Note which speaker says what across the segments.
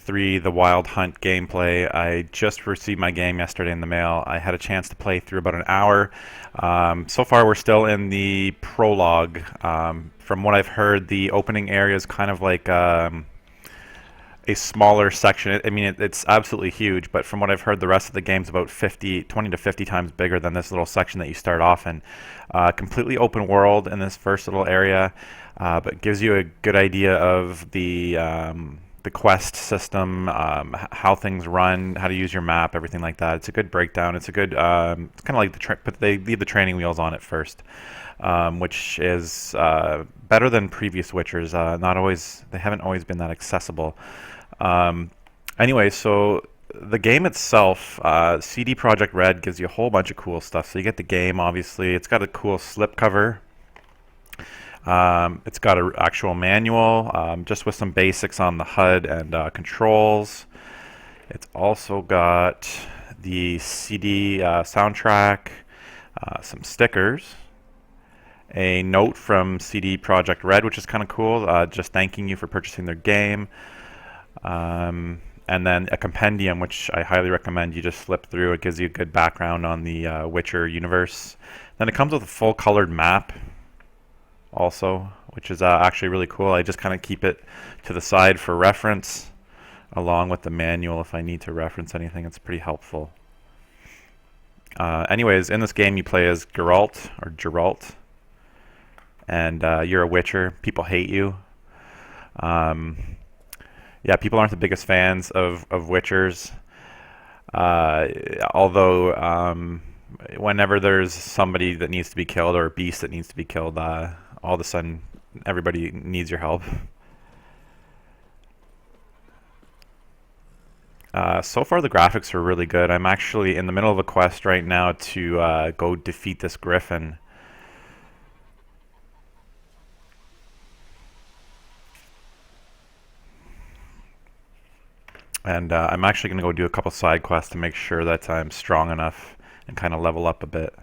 Speaker 1: 3, the Wild Hunt gameplay. I just received my game yesterday in the mail. I had a chance to play through about an hour. So far, we're still in the prologue. From what I've heard, the opening area is kind of like a smaller section. I mean, it's absolutely huge, but from what I've heard, the rest of the game's about 20 to 50 times bigger than this little section that you start off in. Completely open world in this first little area, but gives you a good idea of the quest system, how things run, how to use your map, everything like that. It's a good breakdown. It's a good, it's kind of like but they leave the training wheels on it first, which is better than previous Witchers. Not always, they haven't always been that accessible. Anyway, so the game itself, CD Projekt Red gives you a whole bunch of cool stuff. So you get the game, obviously. It's got a cool slipcover. It's got an actual manual, just with some basics on the HUD and controls. It's also got the CD soundtrack, some stickers, a note from CD Projekt Red, which is kind of cool, just thanking you for purchasing their game. And then a compendium, which I highly recommend you just flip through. It gives you a good background on the Witcher universe. Then it comes with a full colored map also, which is actually really cool. I just kind of keep it to the side for reference, along with the manual if I need to reference anything. It's pretty helpful. Anyways, in this game you play as Geralt, or Geralt, and you're a Witcher. People hate you. Yeah, people aren't the biggest fans of Witchers. Although whenever there's somebody that needs to be killed or a beast that needs to be killed, all of a sudden everybody needs your help. So far the graphics are really good. I'm actually in the middle of a quest right now to go defeat this griffin. And I'm actually going to go do a couple side quests to make sure that I'm strong enough and kind of level up a bit.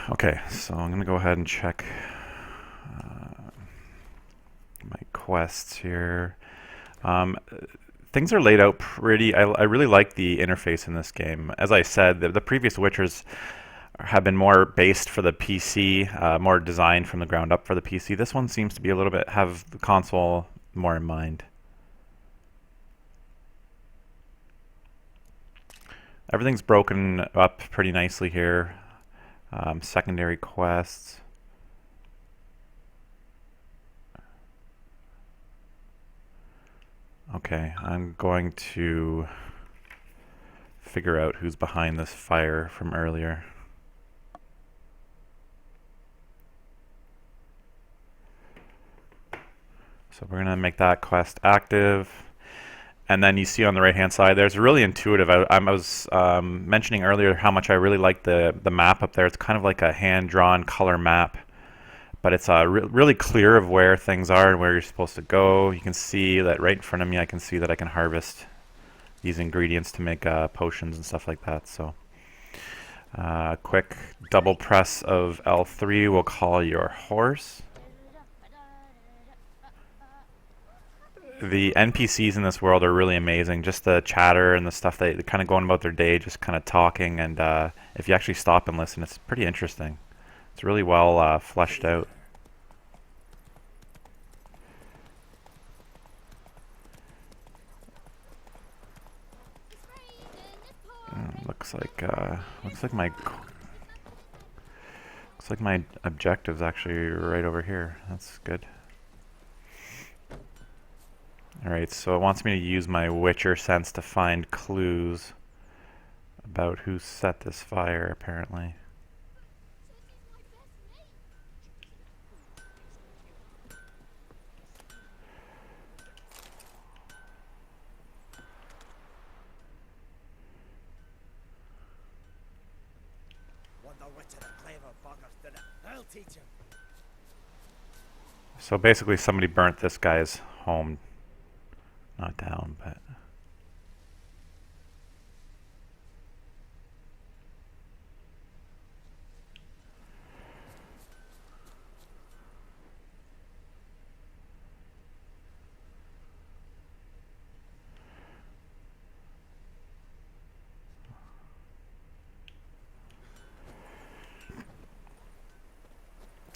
Speaker 1: Okay, so I'm going to go ahead and check my quests here. Things are laid out pretty. I really like the interface in this game. As I said, the previous Witchers have been more based for the PC, more designed from the ground up for the PC. This one seems to be a little bit, have the console more in mind. Everything's broken up pretty nicely here. Secondary quests. Okay, I'm going to figure out who's behind this fire from earlier. So we're going to make that quest active. And then you see on the right-hand side, there's really intuitive. I was mentioning earlier how much I really like the map up there. It's kind of like a hand-drawn color map, but it's really clear of where things are and where you're supposed to go. You can see that right in front of me. I can see that I can harvest these ingredients to make potions and stuff like that. So, quick double press of L3 will call your horse. The NPCs in this world are really amazing. Just the chatter and the stuff they're kind of going about their day, just kind of talking. And if you actually stop and listen, it's pretty interesting. It's really well fleshed out. Looks like my objective's actually right over here. That's good. Alright, so it wants me to use my Witcher sense to find clues about who set this fire, apparently. So basically somebody burnt this guy's home. Not down, but...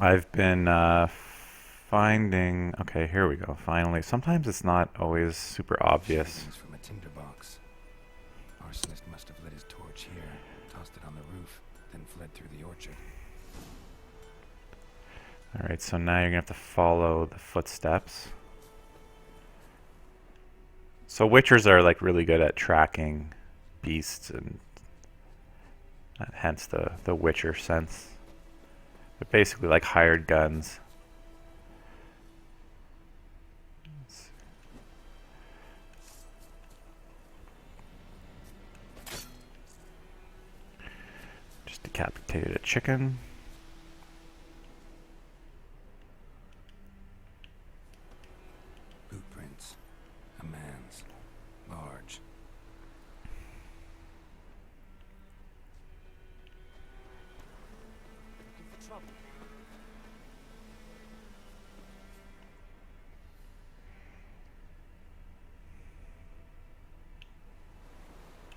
Speaker 1: I've been finding... Okay, here we go, finally. Sometimes it's not always super obvious.
Speaker 2: From a tinderbox. Arsonist must have lit his torch here, tossed it on the roof, then fled through the orchard.
Speaker 1: Alright, so now you're going to have to follow the footsteps. So witchers are like really good at tracking beasts, and hence the witcher sense. They're basically like hired guns. Just decapitated a chicken.
Speaker 2: Footprints. A man's. Large.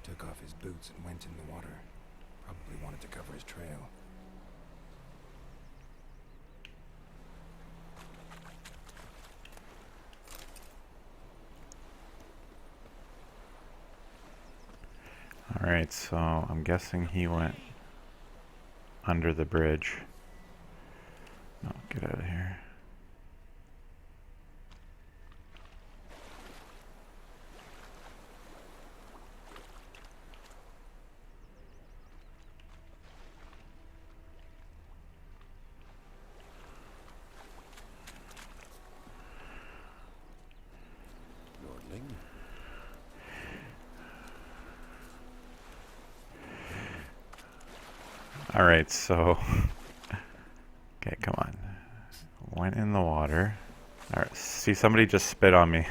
Speaker 2: Took off his boots and went in the water. Probably wanted to cover his trail.
Speaker 1: Alright, so I'm guessing he went under the bridge. No, get out of here. Alright, so... Okay, come on. Went in the water. Alright, see, somebody just spit on me.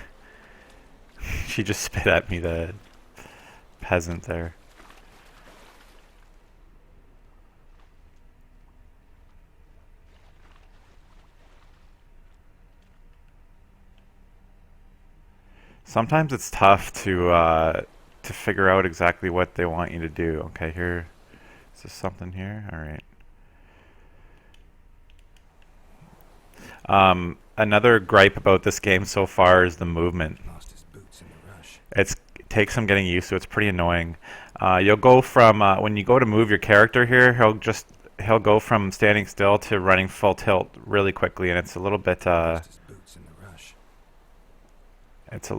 Speaker 1: She just spit at me, the peasant there. Sometimes it's tough to figure out exactly what they want you to do. Okay, here... Is there something here? Alright. Another gripe about this game so far is the movement.
Speaker 2: Lost his boots in the rush.
Speaker 1: It takes some getting used to. It's pretty annoying. You'll go from when you go to move your character here, he'll go from standing still to running full tilt really quickly, and it's a little bit
Speaker 2: Lost his boots in the rush.
Speaker 1: it's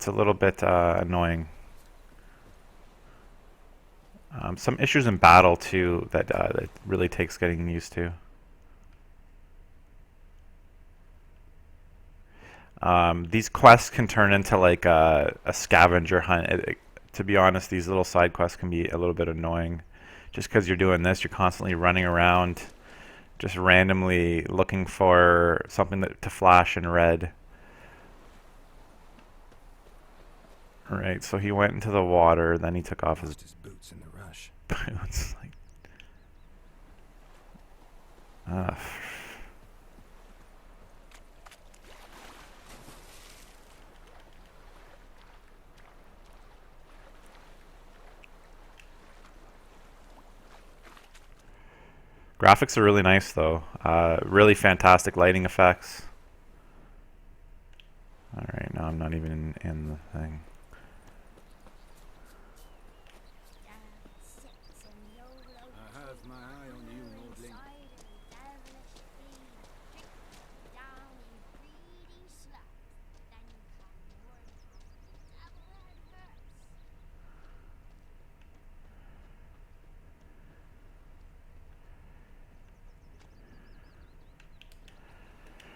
Speaker 1: a little bit annoying. Some issues in battle too that really takes getting used to. These quests can turn into like a scavenger hunt. To be honest, these little side quests can be a little bit annoying. Just because you're doing this, you're constantly running around, just randomly looking for something to flash in red. Alright, so he went into the water, then he took off his
Speaker 2: boots in the rush.
Speaker 1: boots. Like, graphics are really nice though. Really fantastic lighting effects. Alright, now I'm not even in the thing.
Speaker 2: I have my eye on you, Nordling.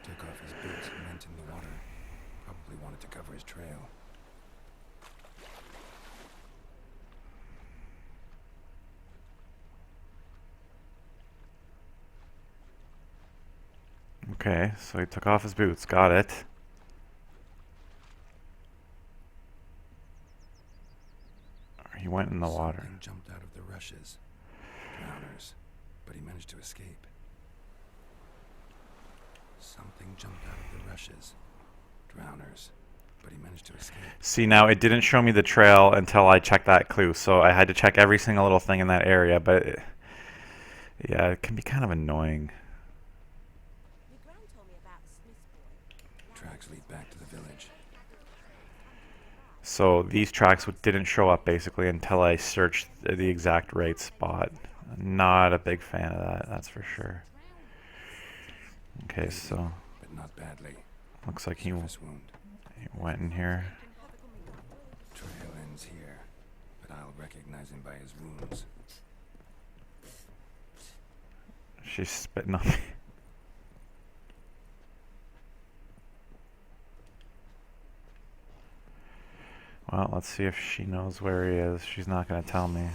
Speaker 2: Took off his boots and went in the water. Probably wanted to cover his trail.
Speaker 1: Okay, so he took off his boots. Got it. He went in the water.
Speaker 2: Something jumped out of the rushes. Drowners. But he managed to escape. Something jumped out of the rushes. Drowners. But he managed to escape.
Speaker 1: See, now it didn't show me the trail until I checked that clue, so I had to check every single little thing in that area, but yeah, it can be kind of annoying.
Speaker 3: Your gran told me about the Smith's boy.
Speaker 2: Tracks lead back to the village.
Speaker 1: So these tracks didn't show up basically until I searched the exact right spot. Not a big fan of that, that's for sure. Okay, so
Speaker 2: But not badly.
Speaker 1: looks like he
Speaker 2: Surface wound.
Speaker 1: went in here.
Speaker 2: Trail ends here. But I'll recognize him by his wounds.
Speaker 1: She's spitting on me. Well, let's see if she knows where he is. She's not going to tell me.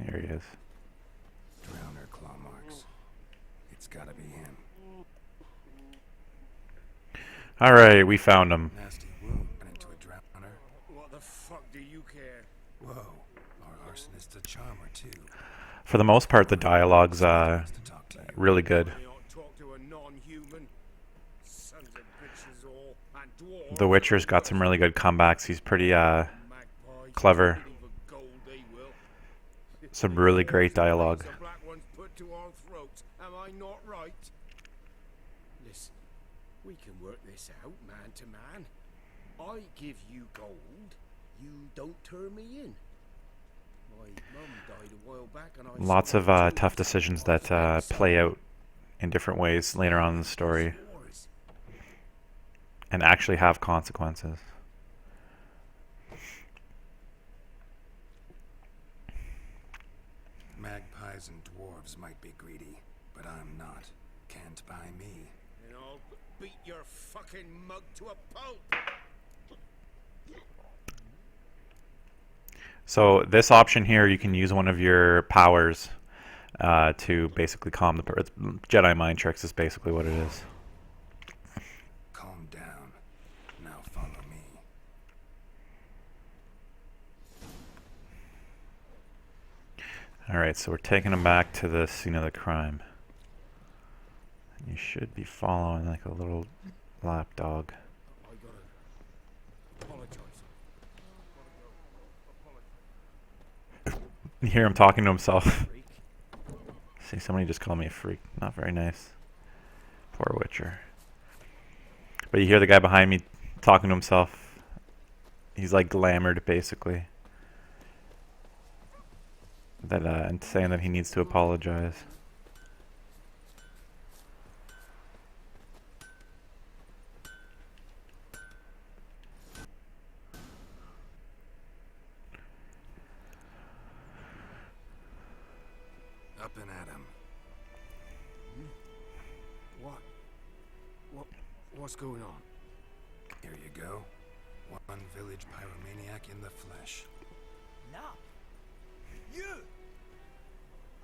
Speaker 1: Here he is.
Speaker 2: Drowner claw marks. It's gotta be him.
Speaker 1: Alright, we found him.
Speaker 2: Nasty wound into a drowner.
Speaker 4: What the fuck do you care?
Speaker 2: Whoa. Our arsonist's a charmer too.
Speaker 1: For the most part, the dialogue's
Speaker 2: Wants to talk to you.
Speaker 1: really good.
Speaker 4: I ought to talk to a non-human. Sons of bitches all, and dwarves.
Speaker 1: The Witcher's got some really good comebacks. He's pretty,
Speaker 4: Magpies
Speaker 1: clever.
Speaker 4: stealing for gold, they will.
Speaker 1: some really great dialogue.
Speaker 4: The black ones put to our throats. Am I not right? Listen, we can work this out man to man. I give you gold, you don't turn me in. My mum died a while back and I
Speaker 1: Lots of
Speaker 4: sold her
Speaker 1: tough
Speaker 4: too.
Speaker 1: decisions that play out in different ways later on in the story
Speaker 4: Wars.
Speaker 1: and actually have consequences.
Speaker 2: Magpies and dwarves might be greedy, but I'm not. Can't buy me.
Speaker 4: And I'll beat your fucking mug to a pulp.
Speaker 1: So this option here, you can use one of your powers to basically calm the it's Jedi mind tricks is basically what it is.
Speaker 2: Calm down. Now follow me.
Speaker 1: Alright, so we're taking him back to the scene of the crime. You should be following like a little lapdog.
Speaker 4: I gotta apologize.
Speaker 1: You hear him talking to himself.
Speaker 4: Freak.
Speaker 1: See, somebody just called me a freak. Not very nice. Poor Witcher. But you hear the guy behind me talking to himself. He's like glamored, basically. That and saying that he needs to apologize.
Speaker 2: Up and at him.
Speaker 4: What's going on?
Speaker 2: Here you go. One village pyromaniac in the flesh.
Speaker 5: Nah. You!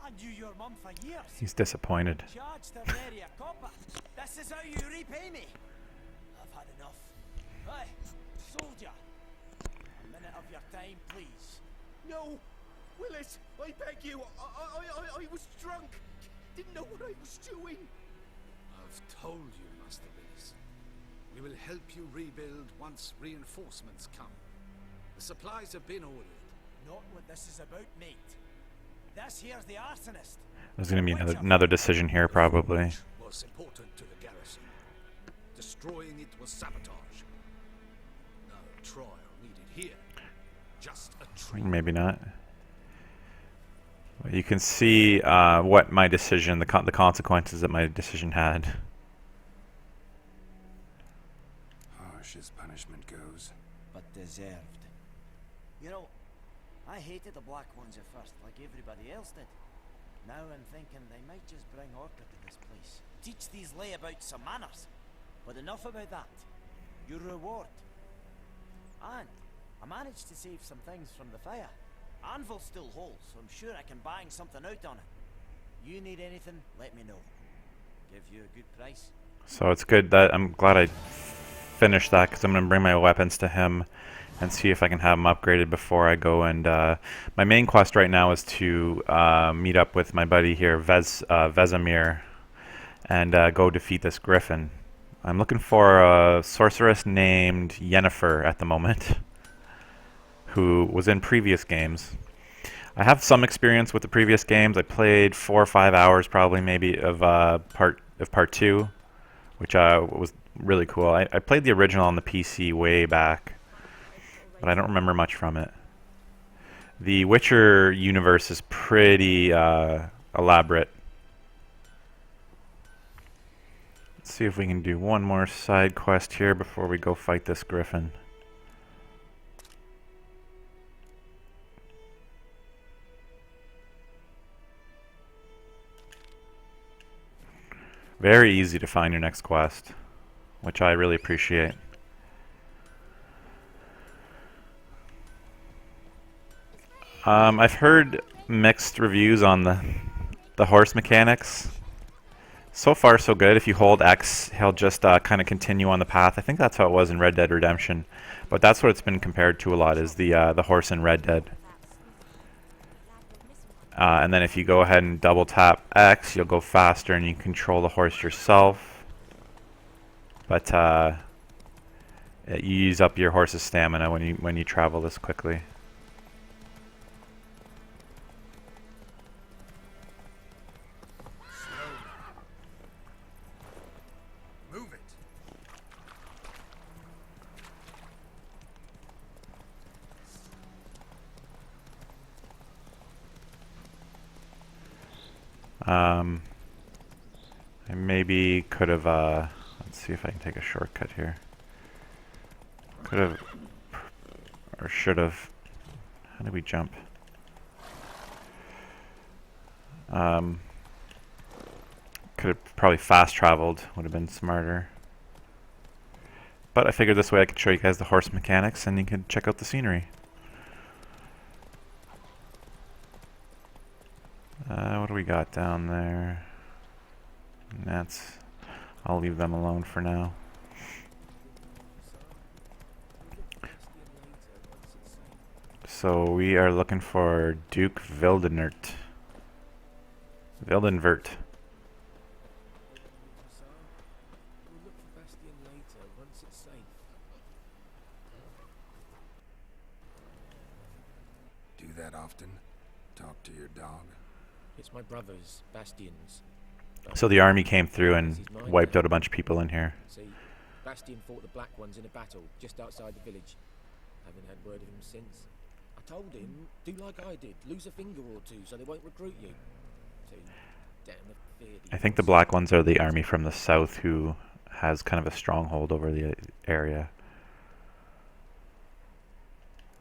Speaker 5: I knew your mum for years.
Speaker 1: He's disappointed.
Speaker 5: Charged her very a copper. This is how you repay me. I've had enough. Hey, soldier. A minute of your time, please.
Speaker 4: No, Willis, I beg you. I was drunk. Didn't know what I was doing.
Speaker 6: I've told you, Master Willis. We will help you rebuild once reinforcements come. The supplies have been ordered.
Speaker 5: Not what this is about, mate. This here's the arsonist.
Speaker 1: There's going to be another decision here, probably.
Speaker 6: Which was important to the garrison. Destroying it was sabotage. No trial needed here. Just a treat.
Speaker 1: Maybe not. But you can see what my decision, the consequences that my decision had.
Speaker 2: Harsh as punishment goes.
Speaker 5: But deserved. You know, I hated the Black Ones at first, like everybody else did. Now I'm thinking they might just bring order to this place. Teach these layabouts some manners. But enough about that. Your reward. And I managed to save some things from the fire. Anvil's still whole, so I'm sure I can bang something out on it. You need anything, let me know. Give you a good price.
Speaker 1: So it's good that I'm glad I finished that, because I'm going to bring my weapons to him and see if I can have them upgraded before I go. And my main quest right now is to meet up with my buddy here, Vesemir, and go defeat this griffin. I'm looking for a sorceress named Yennefer at the moment, who was in previous games. I have some experience with the previous games. I played 4 or 5 hours probably maybe of part 2, which was really cool. I played the original on the PC way back, but I don't remember much from it. The Witcher universe is pretty elaborate. Let's see if we can do one more side quest here before we go fight this griffin. Very easy to find your next quest, which I really appreciate. I've heard mixed reviews on the horse mechanics. So far, so good. If you hold X, he'll just kind of continue on the path. I think that's how it was in Red Dead Redemption, but that's what it's been compared to a lot, is the horse in Red Dead. And then if you go ahead and double tap X, you'll go faster and you can control the horse yourself. But you use up your horse's stamina when you travel this quickly.
Speaker 6: Move it.
Speaker 1: I maybe could have, let's see if I can take a shortcut here. Could have, or should have, how do we jump? Could have probably fast traveled, would have been smarter. But I figured this way I could show you guys the horse mechanics and you could check out the scenery. What do we got down there? I'll leave them alone for now. So we are looking for Duke Vildenvert.
Speaker 4: We'll look for Bastion later, once it's safe.
Speaker 2: Do that often? Talk to your dog?
Speaker 4: It's my brother's, Bastion's.
Speaker 1: So the army came through and wiped out a bunch of people in here.
Speaker 4: See, Bastion fought the Black Ones in a battle just outside the village. Haven't had word of him since. I told him, do like I did, lose a finger or two so they won't recruit you. Too damn feared he
Speaker 1: I think the
Speaker 4: was.
Speaker 1: Black Ones are the army from the south who has kind of a stronghold over the area.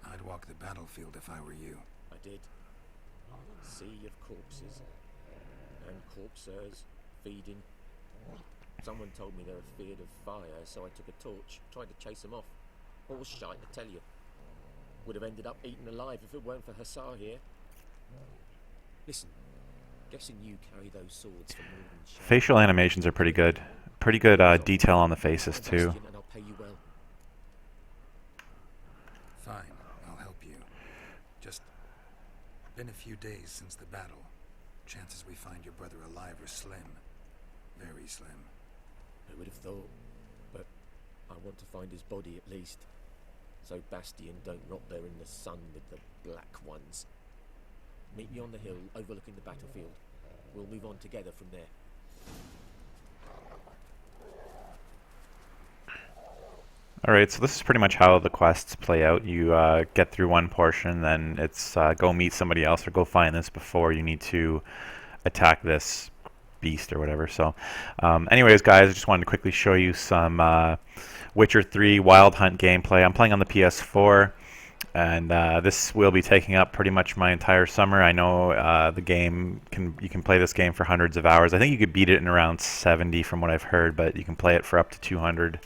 Speaker 2: I'd walk the battlefield if I were you.
Speaker 4: I did. Sea of corpses. And corpsers feeding. Someone told me they're feared of fire, so I took a torch, tried to chase them off. Horse shite, I tell you. Would have ended up eaten alive if it weren't for Hussar here. Listen, guessing you carry those swords for more than show.
Speaker 1: Facial animations are pretty good. Pretty good detail on the faces too.
Speaker 4: And I'll pay you well.
Speaker 2: Fine, I'll help you. Just been a few days since the battle. Chances we find your brother alive are slim. Very slim.
Speaker 4: Who would have thought? But I want to find his body at least. So Bastion don't rot there in the sun with the Black Ones. Meet me on the hill overlooking the battlefield. We'll move on together from there.
Speaker 1: Alright, so this is pretty much how the quests play out. You get through one portion, then it's go meet somebody else or go find this before you need to attack this beast or whatever. So anyways guys, I just wanted to quickly show you some Witcher 3 Wild Hunt gameplay. I'm playing on the PS4 and this will be taking up pretty much my entire summer. I know you can play this game for hundreds of hours. I think you could beat it in around 70 from what I've heard, but you can play it for up to 200.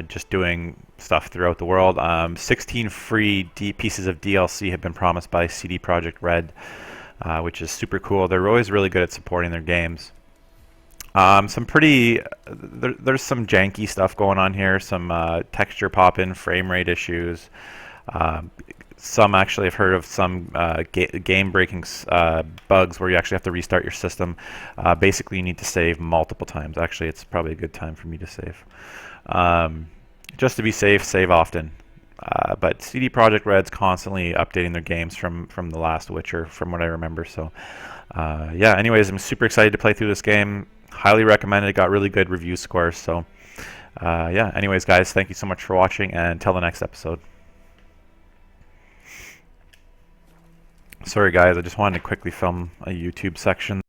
Speaker 1: just doing stuff throughout the world. 16 free pieces of DLC have been promised by CD Projekt Red, which is super cool. They're always really good at supporting their games. There's some janky stuff going on here, some texture pop-in, frame rate issues. Some actually, I've heard of some game-breaking bugs where you actually have to restart your system. Basically, you need to save multiple times. Actually, it's probably a good time for me to save. Just to be safe, save often. But CD Projekt Red's constantly updating their games from the last Witcher, from what I remember. So, yeah. Anyways, I'm super excited to play through this game. Highly recommend it. It got really good review scores. So, yeah. Anyways, guys, thank you so much for watching, and until the next episode. Sorry, guys. I just wanted to quickly film a YouTube section.